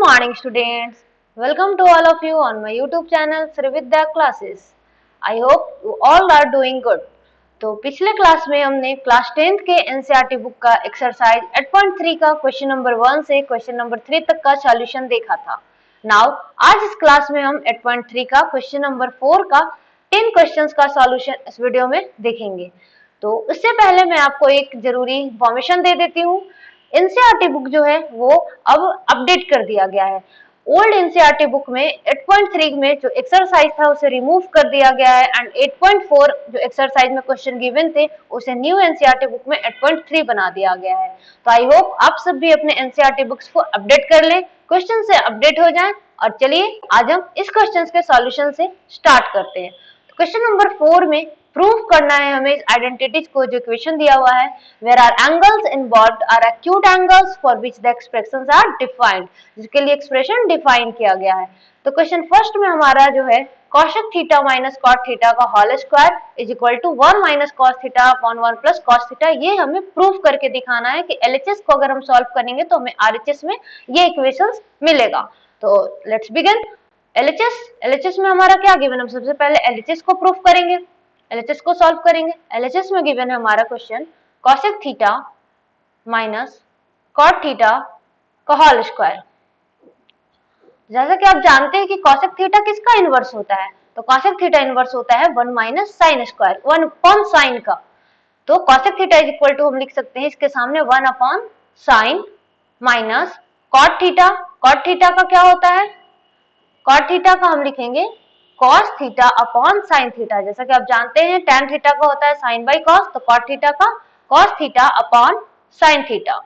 morning students. Welcome to all of you on my YouTube channel Srividya Classes. I hope you all are doing good. तो पिछले class में हमने class 10th के NCERT book का exercise 8.3 का question number 1 से question number 3 तक का सॉल्यूशन देखा था। नाउ आज इस क्लास में हम 8.3 का क्वेश्चन नंबर 4 का 10 क्वेश्चंस का सॉल्यूशन इस वीडियो में देखेंगे। तो उससे पहले मैं आपको एक जरूरी इंफॉर्मेशन दे देती हूँ। एनसीईआरटी बुक जो है वो अब अपडेट कर दिया गया है। ओल्ड एनसीईआरटी बुक में 8.3 में जो एक्सरसाइज था उसे रिमूव कर दिया गया है एंड 8.4 जो एक्सरसाइज में क्वेश्चन गिवन थे उसे न्यू एनसीईआरटी बुक में 8.3 बना दिया गया है। तो आई होप आप सब भी अपने एनसीईआरटी बुक्स को अपडेट कर लें, क्वेश्चन से अपडेट हो जाएं। और चलिए आज हम इस क्वेश्चन के सॉल्यूशन से स्टार्ट करते हैं। क्वेश्चन नंबर 4 में प्रूव करना है हमें आइडेंटिटीज को। जो इक्वेशन दिया हुआ है where are angles involved are acute angles for which the expressions are defined, जिसके लिए एक्सप्रेशन डिफाइन किया गया है। तो क्वेश्चन फर्स्ट में हमारा जो है cosec theta minus cot theta का whole square is equal to 1 minus cos theta upon 1 plus cos theta. ये हमें प्रूव करके दिखाना है कि एलएचएस को अगर हम सॉल्व करेंगे तो हमें आरएचएस में ये इक्वेशंस मिलेगा। तो लेट्स बिगिन। एलएचएस में हमारा क्या गिवन है, हम सबसे पहले एलएचएस को प्रूफ करेंगे, एलएचएस को सॉल्व करेंगे। एलएचएस में गिवन है हमारा question cosec theta minus cot theta का होल स्क्वायर। जैसा कि आप जानते हैं कि cosec थीटा किसका इनवर्स होता है, तो cosec थीटा इनवर्स होता है 1 minus sine square, 1 upon sine का। तो cosec theta is equal to हम लिख सकते हैं इसके सामने 1 upon sine minus cot theta. cot theta का क्या होता है, cot थीटा का हम लिखेंगे cos theta upon sine theta. जैसा कि आप जानते हैं tan थीटा का होता है साइन बाई cos, तो cot थीटा का cos theta upon sine theta.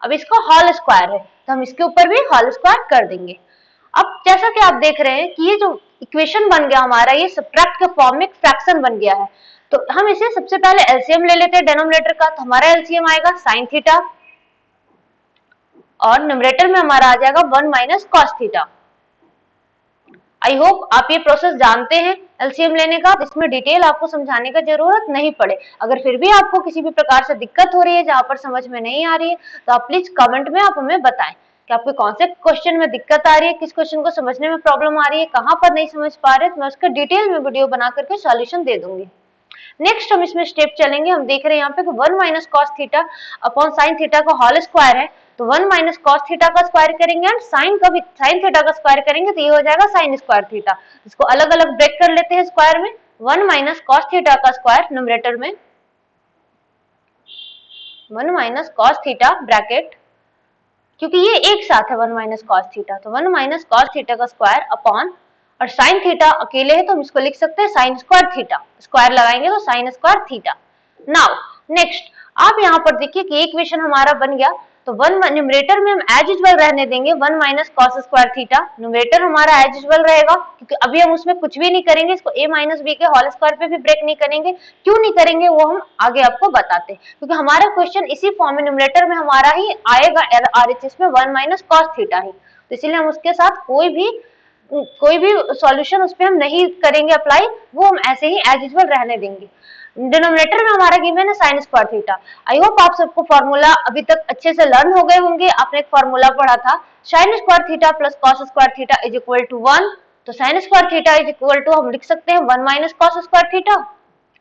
अब इसका होल स्क्वायर है तो हम इसके ऊपर भी होल स्क्वायर कर देंगे। अब जैसा कि आप देख रहे हैं कि ये जो इक्वेशन बन गया हमारा, ये सब्ट्रैक्ट के फॉर्म में फ्रैक्शन बन गया है। तो हम इसे सबसे पहले एलसीएम ले लेते हैं डिनोमिनेटर का। तो हमारा एलसीएम आएगा साइन थीटा और न्यूमरेटर में हमारा आ जाएगा 1 minus cos theta. I hope आप ये प्रोसेस जानते हैं एलसीएम लेने का, इसमें डिटेल आपको समझाने का जरूरत नहीं पड़े। अगर फिर भी आपको किसी भी प्रकार से दिक्कत हो रही है, जहां पर समझ में नहीं आ रही है, तो आप प्लीज कमेंट में आप हमें बताएं कि आपको कौन से क्वेश्चन में दिक्कत आ रही है, किस क्वेश्चन को समझने में प्रॉब्लम आ रही है, कहां पर नहीं समझ पा रहे, तो मैं उसका डिटेल में वीडियो बना करके सॉल्यूशन दे दूंगी। नेक्स्ट हम इसमें स्टेप चलेंगे। हम देख रहे हैं यहाँ पे कि 1 minus cos theta upon sine theta का होल स्क्वायर है। तो 1 माइनस cos थीटा का स्क्वायर करेंगे एंड साइन थीटा का स्क्वायर करेंगे तो ये हो जाएगा साइन स्क्वायर थीटा। इसको अलग अलग ब्रेक कर लेते हैं स्क्वायर में। 1 माइनस cos थीटा का स्क्वायर न्यूमरेटर में 1 माइनस cos थीटा ब्रैकेट, क्योंकि ये एक साथ है 1 माइनस cos थीटा, तो 1 माइनस cos थीटा का स्क्वायर अपॉन, और साइन थीटा अकेले है तो हम इसको लिख सकते हैं साइन स्क्वायर थीटा, स्क्वायर लगाएंगे तो sine square theta. Now next आप यहाँ पर देखिए कि इक्वेशन हमारा बन गया। तो 1 न्यूमरेटर में हम एज यूजुअल रहने देंगे 1 minus cos square theta. Numerator हमारा एज यूजुअल रहेगा क्योंकि अभी हम उसमें कुछ भी नहीं करेंगे, इसको a माइनस बी के होल स्क्वायर पे भी ब्रेक नहीं करेंगे। क्यों नहीं करेंगे वो हम आगे आपको बताते हैं, क्योंकि हमारा क्वेश्चन इसी फॉर्म में न्यूमरेटर में हमारा ही आएगा आरएचएस में 1 माइनस cos थीटा ही, तो इसीलिए हम उसके साथ कोई भी सॉल्यूशन उस पर हम नहीं करेंगे अप्लाई, वो हम ऐसे ही एज यूजुअल रहने देंगे। डिनोमिनेटर में हमारा गिवन है sign square theta. I hope आप सबको फॉर्मूला अभी तक अच्छे से लर्न हो गए होंगे। आपने एक फॉर्मूला पढ़ा था sine square theta plus cos square theta is equal to 1। तो sine square theta is equal to हम लिख सकते हैं 1 minus cos square theta,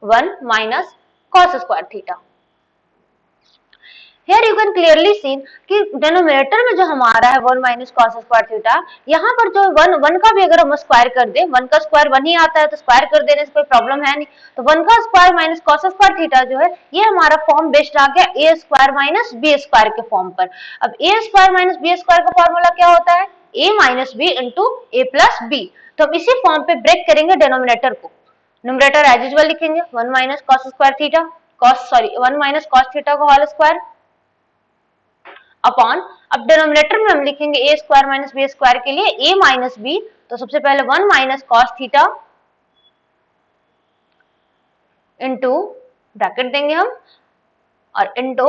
1 minus cos square theta. Here you can clearly see कि डिनोमिनेटर में जो हमारा है 1 माइनस cos स्क्वायर थीटा, यहाँ पर जो 1 का भी अगर हम स्क्वायर कर दे, 1 का स्क्वायर 1 ही आता है तो स्क्वायर कर देने से कोई प्रॉब्लम है नहीं। तो 1 का square minus cos square theta जो है ये हमारा फॉर्म बेस्ड आ गया a square minus b square के फॉर्म पर। अब a square minus b square का फॉर्मूला क्या होता है, a minus b into a plus b। तो हम इसी फॉर्म पे ब्रेक करेंगे डिनोमिनेटर को। न्यूमरेटर एज यूजुअल लिखेंगे 1 minus cos square theta, 1 minus cos theta का होल स्क्वायर अपॉन, अब डिनोमिनेटर में हम लिखेंगे a square minus b square के लिए a माइनस b। तो सबसे पहले 1 minus cos theta into bracket देंगे हम और इंटू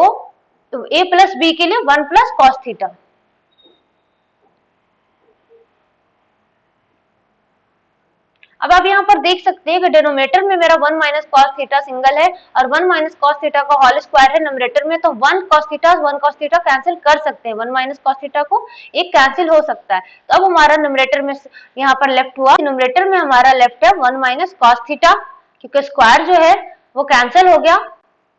a प्लस b के लिए 1 प्लस cos थीटा। अब आप यहाँ पर देख सकते हैं कि डिनोमिनेटर में मेरा 1 माइनस कॉस थीटा सिंगल है और 1 माइनस कॉस थीटा का होल स्क्वायर है न्यूमरेटर में, तो 1 cos थीटा कैंसिल कर सकते हैं, 1 माइनस कॉस थीटा को एक कैंसिल हो सकता है। तो अब हमारा न्यूमरेटर में यहाँ पर लेफ्ट हुआ, न्यूमरेटर में हमारा लेफ्ट है 1 माइनस कॉस थीटा, क्योंकि स्क्वायर जो है वो कैंसिल हो गया।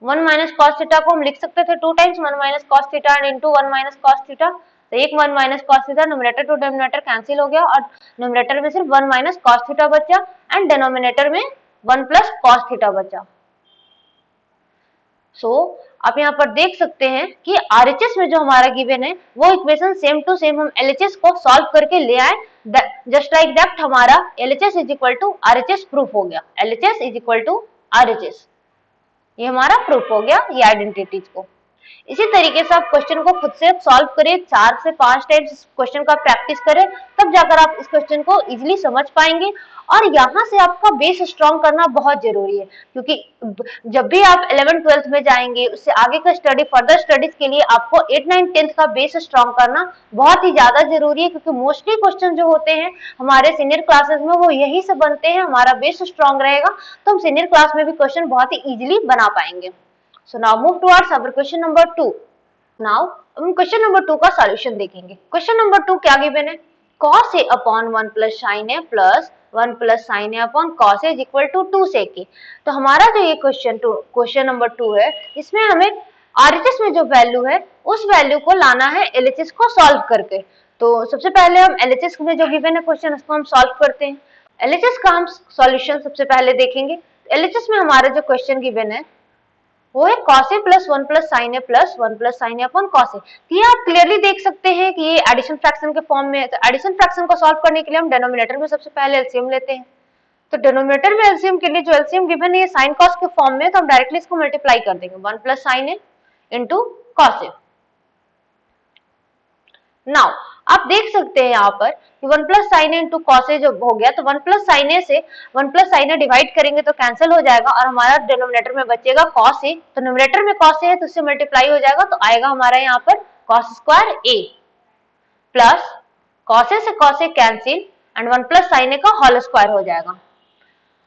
1 माइनस कॉस थीटा को हम लिख सकते थे 2 times 1 minus cos theta and into 1 minus cos theta, तो एक 1 minus cos theta, numerator to denominator cancel हो गया और न्यूमरेटर में सिर्फ 1 माइनस कॉस थीटा बचा एंड डिनोमिनेटर में 1 प्लस कॉस थीटा बचा। सो आप यहाँ पर देख सकते हैं कि आरएचएस में जो हमारा गिवन है वो इक्वेशन सेम टू सेम हम एलएचएस को सॉल्व करके ले आए, जस्ट लाइक दैट हमारा LHS is equal to RHS proof हो गया, LHS is equal to RHS, ये हमारा प्रूफ हो गया ये आइडेंटिटीज को। इसी तरीके से आप क्वेश्चन को खुद से सॉल्व करें, 4 से 5 टाइम्स इस क्वेश्चन का प्रैक्टिस करें, तब जाकर आप इस क्वेश्चन को इजीली समझ पाएंगे। और यहाँ से आपका बेस स्ट्रॉन्ग करना बहुत जरूरी है, क्योंकि जब भी आप 11th 12th में जाएंगे उससे आगे का स्टडी, फर्दर स्टडीज के लिए आपको 8 9 10th का बेस स्ट्रॉन्ग करना बहुत ही ज्यादा जरूरी है, क्योंकि मोस्टली क्वेश्चन जो होते हैं हमारे सीनियर क्लासेस में वो यही से बनते हैं। हमारा बेस स्ट्रॉन्ग रहेगा तो हम सीनियर क्लास में भी क्वेश्चन बहुत ही इजिली बना पाएंगे। So now move towards our question number 2. Now हम क्वेश्चन नंबर 2 का सॉल्यूशन देखेंगे। क्वेश्चन नंबर 2 क्या गिवन है, cos a upon 1 plus sin a plus 1 plus sin a upon cos a is equal to 2 sec a। तो हमारा जो ये question number 2 है, इसमें हमें RHS में जो वैल्यू है उस वैल्यू को लाना है LHS को सॉल्व करके। तो सबसे पहले हम LHS में जो गिवन है क्वेश्चन उसको हम सॉल्व करते हैं। LHS का हम सॉल्यूशन सबसे पहले देखेंगे। LHS में हमारा जो क्वेश्चन गिवन है वो है cos a plus 1 plus sin a plus 1 plus sin a upon cos a। ये आप क्लियरली देख सकते हैं कि ये एडिशन फ्रैक्शन के फॉर्म में है। तो एडिशन फ्रैक्शन को सॉल्व करने के लिए हम डिनोमिनेटर में सबसे पहले एलसीएम लेते हैं। तो डिनोमिनेटर में एलसीएम के लिए जो एलसीएम गिवन है ये sin cos के फॉर्म में है, तो हम डायरेक्टली इसको मल्टीप्लाई कर देंगे 1 plus sin a into cos a। Now आप देख सकते हैं यहाँ पर कि 1 plus sine A into cos A जो हो गया, तो 1 प्लस साइन ए से 1 प्लस साइन ए डिवाइड करेंगे तो कैंसिल हो जाएगा और हमारा डिनोमिनेटर में बचेगा कॉस ए। तो न्यूमरेटर में कॉस ए है तो उससे मल्टीप्लाई हो जाएगा, तो आएगा हमारा यहाँ पर cos square A plus cos A से cos A cancel and 1 plus sine A का होल स्क्वायर हो जाएगा।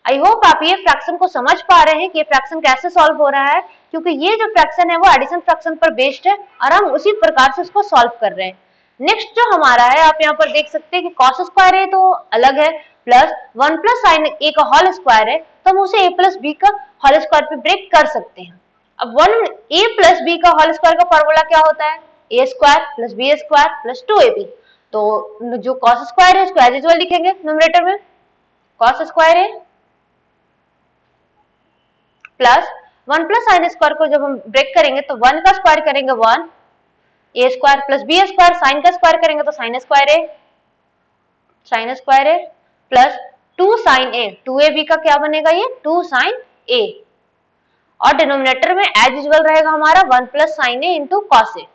आई होप आप ये फ्रैक्शन को समझ पा रहे हैं कि ये फ्रैक्शन कैसे सॉल्व हो रहा है, क्योंकि ये जो फ्रैक्शन है वो एडिशन फ्रैक्शन पर बेस्ड है और हम उसी प्रकार से उसको सॉल्व कर रहे हैं। नेक्स्ट जो हमारा है, आप यहाँ पर देख सकते हैं कि कॉस स्क्वायर है तो अलग है, प्लस 1 प्लस साइन ए का होल स्क्वायर है तो हम उसे a प्लस बी का होल स्क्वायर पे ब्रेक कर सकते हैं। अब 1a प्लस बी का होल स्क्वायर का फॉर्मूला क्या होता है, a square plus B square plus 2ab। तो जो कॉस स्क्वायर है उसको एज यूजुअल लिखेंगे न्यूमरेटर में कॉस स्क्वायर है प्लस 1 प्लस साइन स्क्वायर को जब हम ब्रेक करेंगे तो 1 का स्क्वायर करेंगे 1, a square plus B square, sine का स्क्वायर करेंगे तो sine square A plus 2 sine A, 2ab का क्या बनेगा ये 2 साइन ए, और डिनोमिनेटर में एज यूजुअल रहेगा हमारा 1 plus sine A into cos A.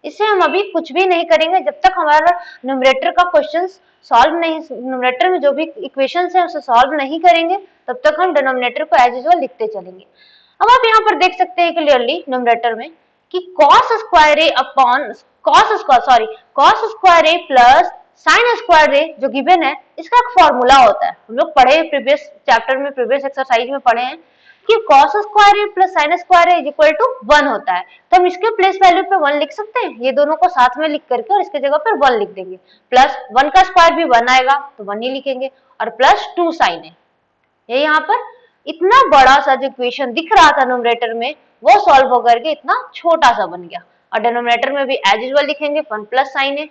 इससे हम अभी कुछ भी नहीं करेंगे जब तक हमारा न्यूमरेटर का क्वेश्चन सॉल्व नहीं, न्यूमरेटर में जो भी इक्वेशंस है उसे सॉल्व नहीं करेंगे तब तक हम डिनोमिनेटर को एज यूजुअल लिखते चलेंगे। अब आप यहाँ पर देख सकते हैं क्लियरली न्यूमरेटर में कि cos square A upon cos square A plus sine square ए जो गिवन है इसका एक फॉर्मूला होता है। हम लोग पढ़े प्रीवियस चैप्टर में, प्रीवियस एक्सरसाइज में पढ़े हैं कि cos square A plus sine square A is equal to 1 होता है। तो हम इसके प्लेस वैल्यू पे 1 लिख सकते हैं, ये दोनों को साथ में लिख करके और इसके जगह पर 1 लिख देंगे, प्लस 1 का स्क्वायर भी 1 आएगा तो 1 ही लिखेंगे और प्लस 2 साइन ए। ये यहाँ पर इतना बड़ा सा जो इक्वेशन दिख रहा था न्यूमरेटर में वो सॉल्व होकर के इतना छोटा सा बन गया, और डिनोमिनेटर में भी एज यूजुअल लिखेंगे 1 प्लस साइन ए।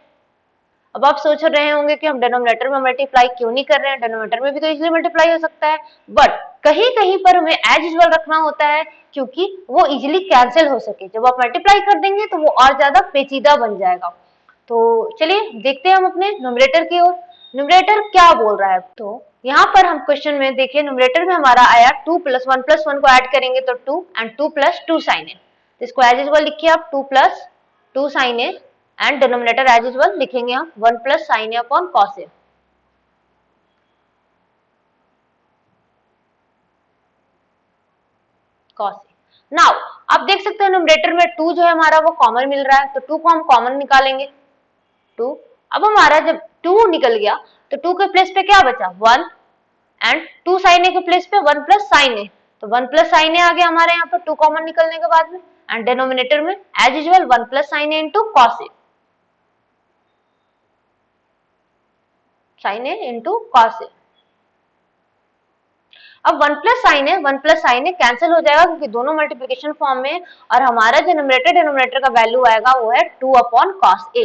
अब आप सोच रहे होंगे कि हम डिनोमिनेटर में मल्टीप्लाई क्यों नहीं कर रहे हैं, डिनोमिनेटर में भी तो इजीली मल्टीप्लाई हो सकता है, बट कहीं कहीं पर हमें एज यूजुअल रखना होता है क्योंकि वो इजीली कैंसिल हो सके। जब आप मल्टीप्लाई कर देंगे तो वो और ज्यादा पेचीदा बन जाएगा। तो चलिए देखते हैं हम अपने न्यूमरेटर की ओर, न्यूमरेटर क्या बोल रहा है। तो यहाँ पर हम क्वेश्चन में देखिए न्यूमरेटर में हमारा आया 2 प्लस 1 प्लस 1 को ऐड करेंगे तो 2 एंड 2 प्लस 2 साइन ए। इसको एज यूजुअल लिखिए आप 2 plus 2 sine A and denominator as usual लिखेंगे हम 1 plus sine A upon cos A. Now आप देख सकते हैं न्यूमरेटर में 2 जो है हमारा वो कॉमन मिल रहा है, तो 2 को हम कॉमन निकालेंगे 2। अब हमारा जब 2 निकल गया तो 2 के प्लेस पे क्या बचा 1, एंड 2 sin a के प्लेस पे 1 प्लस साइन ए, तो 1 प्लस साइन ए आ गया हमारे यहाँ पर 2 कॉमन निकलने के बाद में, एंड डिनोमिनेटर में as usual 1 plus sine A into cos A, sign A into cos A. अब 1 प्लस साइन ए कैंसिल हो जाएगा क्योंकि दोनों मल्टीप्लिकेशन फॉर्म में है, और हमारा जो न्यूमरेटर डिनोमिनेटर का वैल्यू आएगा वो है 2 अपॉन कॉस ए।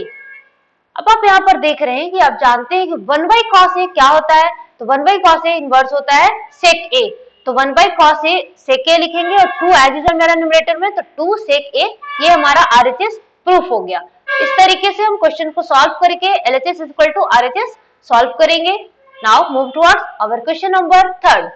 अब आप यहाँ पर देख रहे हैं कि आप जानते हैं कि 1 बाई कॉस ए क्या होता है, तो 1 बाई कॉस ए इनवर्स होता है सेक ए, तो 1 बाई कॉस ए सेक ए लिखेंगे, और 2 एज यूजुअल मेरा न्यूमरेटर में, तो 2 सेक ए, ये हमारा आरएचएस प्रूफ हो गया। इस तरीके से हम क्वेश्चन को सॉल्व करके LHS is equal to RHS solve करेंगे। Now move towards our question number 3।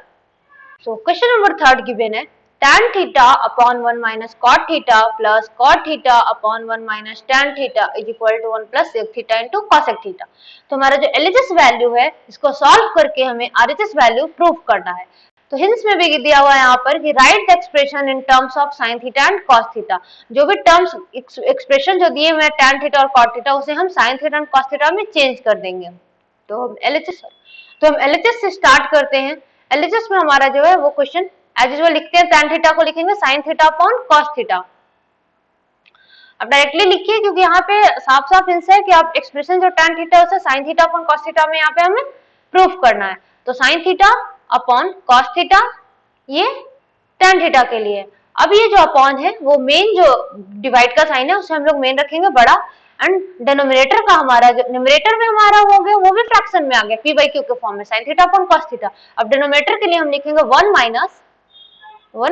So question number 3 given है tan theta upon 1 minus cot theta plus cot theta upon 1 minus tan theta is equal to 1 plus sec theta into cosec theta। तो हमारा जो LHS value है इसको solve करके हमें RHS value prove करना है। तो हिंट्स में भी दिया हुआ है यहाँ पर कि right the expression in terms of sin theta and cos theta. जो भी टर्म्स एक्सप्रेशन जो दिए हुए हैं tan थीटा और cot थीटा उसे हम sin theta and cos theta में चेंज कर देंगे। तो हम LHS से स्टार्ट करते हैं। एलएचएस में हमारा जो है वो क्वेश्चन एज यूजुअल लिखते हैं, tan थीटा को लिखेंगे sin theta upon cos theta. अब डायरेक्टली लिखिए क्योंकि यहाँ पे साफ साफ हिंस है कि आप एक्सप्रेशन जो tan थीटा उसे sin theta upon cos theta में यहाँ पे हमें प्रूफ करना है। तो sin theta upon cos theta ये tan थीटा के लिए। अब ये जो अपॉन है वो मेन जो डिवाइड का साइन है उसे हम लोग मेन रखेंगे बड़ा, एंड डिनोमिनेटर का हमारा जो न्यूमरेटर में हमारा हो गया वो भी फ्रैक्शन में आ गया p बाई क्यू के फॉर्म में sin theta upon cos theta. अब डिनोमिनेटर के लिए हम लिखेंगे 1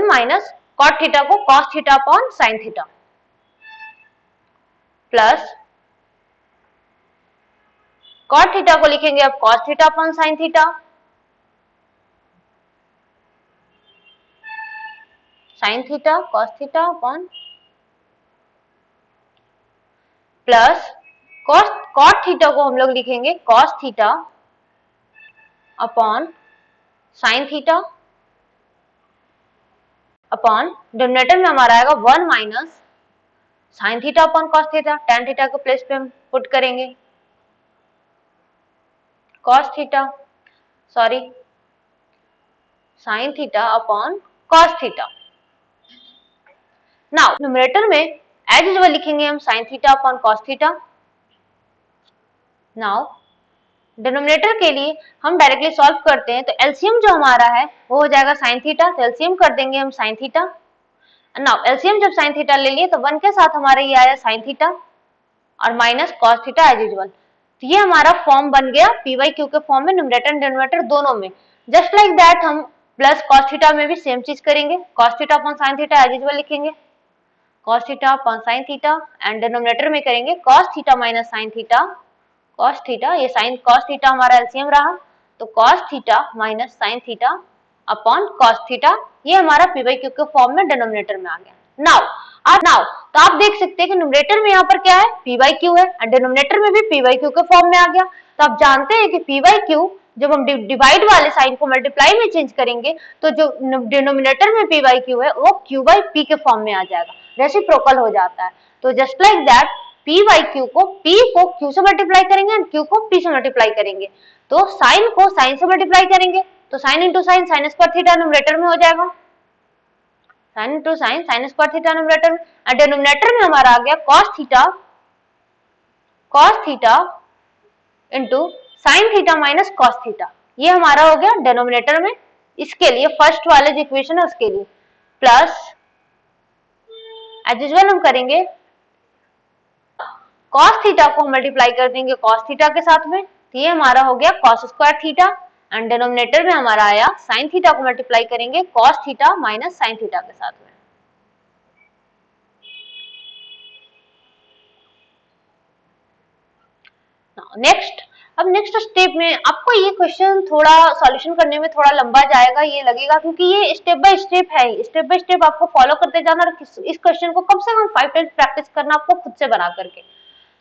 माइनस cot थीटा को cos theta upon sin theta plus cot theta को लिखेंगे अब cos theta upon sin theta sin theta cos theta upon plus cot theta को हम लोग लिखेंगे cos theta upon sin theta upon denominator में हमारा आएगा 1 minus sin theta upon cos theta, tan theta को प्लेस पे हम पुट करेंगे sin theta upon cos theta. Now numerator में एज यूजुअल लिखेंगे हम sin theta upon cos theta. Now denominator के लिए हम डायरेक्टली सॉल्व करते हैं, तो एलसीएम जो हमारा है वो हो जाएगा sin थीटा, तो एलसीएम कर देंगे हम sin थीटा। नाउ एलसीएम जब sin थीटा ले लिए तो 1 के साथ हमारे ये आया sin थीटा और minus cos theta as usual. तो ये हमारा फॉर्म बन गया p बाई क्यू के फॉर्म में, न्यूमरेटर एंड डिनोमिनेटर दोनों में। जस्ट लाइक दैट हम प्लस cos थीटा में भी सेम चीज करेंगे, cos theta upon sin theta as usual लिखेंगे cos theta upon sin theta, and denominator में करेंगे cos theta minus sin theta cos theta, ये sin cos थीटा हमारा एलसीएम रहा, तो cos theta minus sin theta upon cos theta, ये हमारा p by Q के फॉर्म में डिनोमिनेटर में आ गया। नाउ तो आप देख सकते हैं कि न्यूमरेटर में यहाँ पर क्या है p बाई क्यू है, और डिनोमिनेटर में भी p बाई क्यू के फॉर्म में आ गया। तो आप जानते हैं कि p बाई क्यू जब हम डिवाइड वाले साइन को मल्टीप्लाई में चेंज करेंगे तो जो डिनोमिनेटर में p बाई क्यू है वो q बाई p के फॉर्म में आ जाएगा, रेसिप्रोकल हो जाता है। तो just like that p by Q को p को q से मल्टीप्लाई करेंगे एंड q को p से मल्टीप्लाई करेंगे, तो साइन को साइन से मल्टीप्लाई करेंगे, तो sine into sine sign square theta numerator में हो जाएगा, sine into sine sign square theta numerator में, और डिनोमिनेटर में हमारा आ गया cos theta into sine theta minus cos theta, ये हमारा हो गया डिनोमिनेटर में। इसके लिए फर्स्ट वाले जो इक्वेशन है उसके लिए प्लस एज यूजुअल हम करेंगे cos थीटा को मल्टीप्लाई कर देंगे cos थीटा के साथ में, तो ये हमारा हो गया cos square theta, and denominator में हमारा आया sin थीटा को मल्टीप्लाई करेंगे cos theta minus sin theta के साथ में। अब नेक्स्ट स्टेप में आपको ये क्वेश्चन थोड़ा सॉल्यूशन करने में थोड़ा लंबा जाएगा, ये लगेगा क्योंकि ये स्टेप बाय स्टेप है, स्टेप बाय स्टेप आपको फॉलो करते जाना और इस क्वेश्चन को कम से कम 5 टाइम्स प्रैक्टिस करना आपको खुद से बना करके।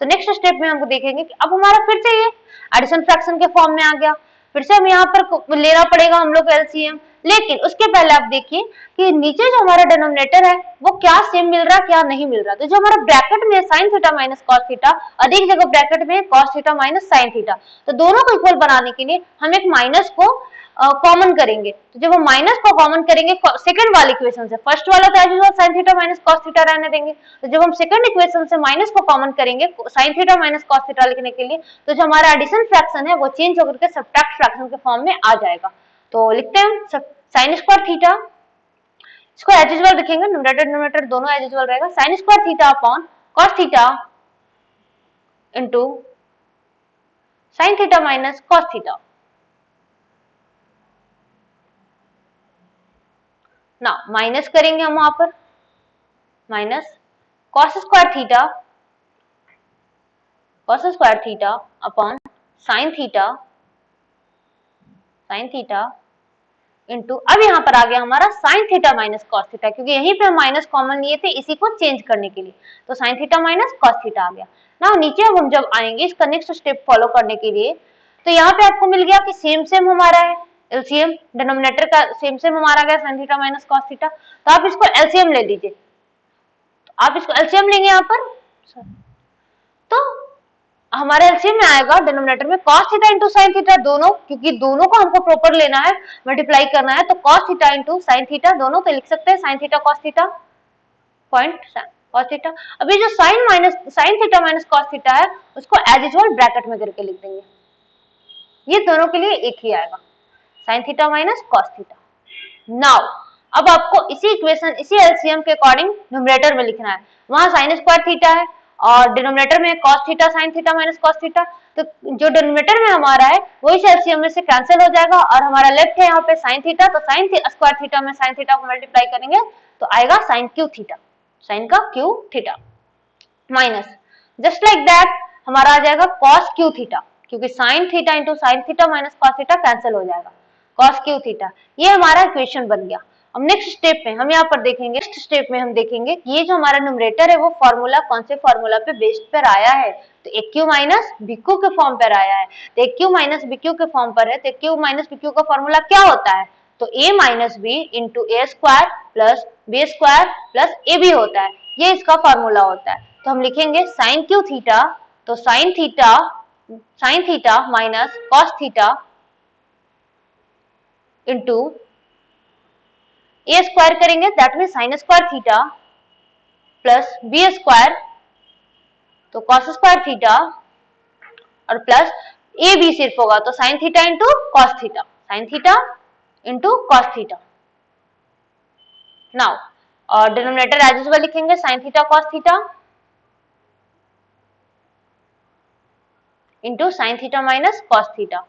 तो नेक्स्ट स्टेप में हमको देखेंगे कि अब हमारा फिर से ये एडिशन फ्रैक्शन के फॉर्म में आ गया, फिर से हम यहाँ पर लेना पड़ेगा हम लोग एलसीएम, लेकिन उसके पहले आप देखिए कि नीचे जो हमारा डिनोमिनेटर है वो क्या सेम मिल रहा है क्या नहीं मिल रहा। तो जो हमारा ब्रैकेट में sin theta minus cos theta और एक जगह ब्रैकेट में cos theta minus sin theta, तो दोनों को इक्वल बनाने के लिए हम एक माइनस को कॉमन करेंगे, तो जब हम माइनस को कॉमन करेंगे सेकंड वाले इक्वेशन से, फर्स्ट वाला तो as usual sin theta minus cos theta रहने देंगे, तो जब हम सेकंड इक्वेशन से माइनस को कॉमन करेंगे sin theta minus cos theta लिखने के लिए, तो जो हमारा एडिशन फ्रैक्शन है वो चेंज होकर के सब्ट्रैक्ट फ्रैक्शन के फॉर्म में आ जाएगा। तो लिखते हैं sin स्क्वायर थीटा, इसको एज यूजुअल लिखेंगे, न्यूमरेटर डिनोमिनेटर दोनों एज यूजुअल रहेगा, sin square theta upon cos theta into sin theta minus cos theta. ना माइनस करेंगे हम वहां पर, minus cos square theta upon sin theta into, अब यहाँ पर आ गया हमारा sin theta minus cos theta, क्योंकि यहीं पे हम माइनस कॉमन लिए थे इसी को चेंज करने के लिए, तो sin theta minus cos theta आ गया ना। नीचे अब हम जब आएंगे इसका नेक्स्ट स्टेप फॉलो करने के लिए, तो यहाँ पे आपको मिल गया कि सेम हमारा है एलसीएम, डिनोमिनेटर का सेम हमारा गया sin theta minus cos theta, तो आप इसको एलसीएम ले लीजिए, तो आप इसको एलसीएम लेंगे यहाँ पर, तो हमारे एलसीएम में आएगा डिनोमिनेटर में cos theta into sin theta दोनों, क्योंकि दोनों को हमको प्रॉपर लेना है, मल्टीप्लाई करना है, तो cos theta into sin theta दोनों, तो लिख सकते हैं sin theta cos theta point cos theta. अभी जो sin theta minus cos theta है उसको एज यूजुअल ब्रैकेट में करके लिख देंगे, ये दोनों के लिए एक ही आएगा sin theta minus cos theta. Now अब आपको इसी इक्वेशन इसी एलसीएम के अकॉर्डिंग न्यूमरेटर में लिखना है, वहां sin स्क्वायर थीटा है और डिनोमिनेटर में cos theta sin theta minus cos theta, तो जो डिनोमिनेटर में हमारा है वो इस एलसीएम में से कैंसिल हो जाएगा और हमारा लेफ्ट है यहाँ पे sin थीटा, तो sin स्क्वायर थीटा में sin थीटा को मल्टीप्लाई करेंगे तो आएगा sin क्यू थीटा, sin का Q theta minus just like that हमारा आ जाएगा cos क्यू थीटा, क्योंकि sin theta into sin theta minus cos theta cancel हो जाएगा, cos क्यू थीटा। ये हमारा इक्वेशन बन गया। अब नेक्स्ट स्टेप में हम यहाँ पर देखेंगे, नेक्स्ट स्टेप में हम देखेंगे कि ये जो हमारा न्यूमरेटर है वो फॉर्मूला कौन से फॉर्मूला पे बेस्ड पर आया है, तो a cube minus b cube के फॉर्म पर आया है, तो a cube minus b cube के फॉर्म पर है, तो a cube minus b cube का फॉर्मूला क्या होता है, तो a minus b into a square plus B square plus a b होता है, ये इसका फॉर्मूला होता है। तो हम लिखेंगे साइन क्यू थीटा, तो sine theta minus cos theta into a square करेंगे that mean sine square theta plus B square तो कॉस स्क्वायर थीटा और प्लस ए बी सिर्फ होगा तो sine theta into cos theta, sine theta into cos theta. Now और denominator as usual लिखेंगे sine theta cos theta into sine theta minus cos theta.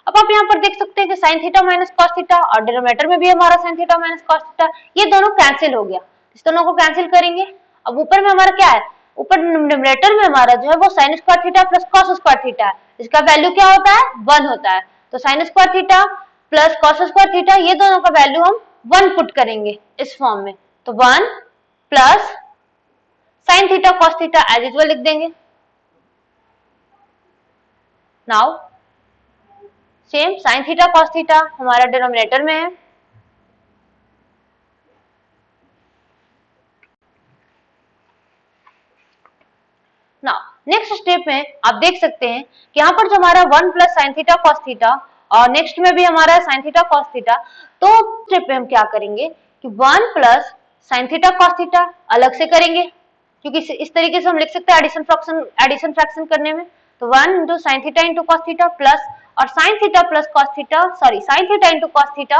अब आप यहाँ पर देख सकते हैं कि sign theta minus cos theta और डिनोमिनेटर में भी हमारा sign theta minus cos theta, ये दोनों कैंसिल हो गया, इस दोनों को कैंसिल करेंगे। अब ऊपर में हमारा क्या है, ऊपर डिनोमिनेटर में हमारा जो है वो sign square theta plus cos square theta है, इसका वैल्यू क्या होता है 1 होता है, तो sine square theta plus cos square theta ये दोनों का वैल्यू हम 1 पुट करेंगे इस फॉर्म में, तो 1 plus sine theta cos theta as usual लिख देंगे। Now same sine theta cos theta हमारा डिनोमिनेटर में है, नाउ नेक्स्ट स्टेप में आप देख सकते हैं कि यहाँ पर जो हमारा 1 plus sine theta cos theta और नेक्स्ट में भी हमारा साइन थीटा कॉस थीटा, तो स्टेप में हम क्या करेंगे कि 1 plus sine theta cos theta अलग से करेंगे, क्योंकि इस तरीके से हम लिख सकते हैं एडिशन फ्रैक्शन करने में, तो 1 into sine theta into cos theta plus और sine theta plus cos theta sine theta into cos theta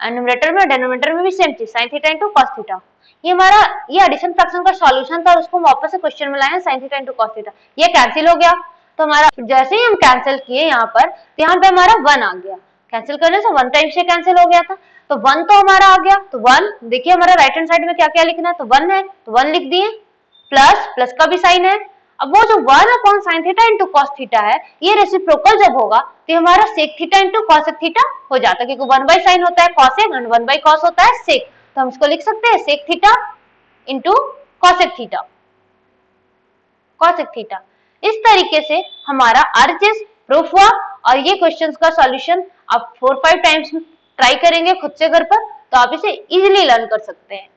and numerator में डिनोमिनेटर में भी सेम चीज sine theta into cos theta. ये हमारा ये एडिशन फ्रैक्शन का सॉल्यूशन था और उसको हम वापस से क्वेश्चन में लाए हैं sign theta into cos theta, ये कैंसिल हो गया, तो हमारा जैसे ही हम कैंसिल किए यहाँ पर तो यहाँ पे हमारा 1 आ गया, कैंसिल करने से 1 टाइम से कैंसिल हो गया था, तो 1 तो हमारा आ गया, तो 1 देखिए हमारा राइट हैंड साइड में क्या क्या लिखना है, तो 1 है तो 1 लिख दिए, प्लस का भी साइन है। अब वो जो 1 upon sine theta into cos theta है ये रेसिप्रोकल जब होगा तो हमारा sec theta into cosec theta हो जाता है, क्योंकि 1 बाई साइन होता है कॉसेक एंड 1 बाई कॉस होता है सेक, तो हम इसको लिख सकते हैं sec theta into cosec theta. इस तरीके से हमारा आरएचएस प्रूफ हुआ और ये क्वेश्चंस का सॉल्यूशन आप 4-5 टाइम्स ट्राई करेंगे खुद से घर पर, तो आप इसे इजीली लर्न कर सकते हैं।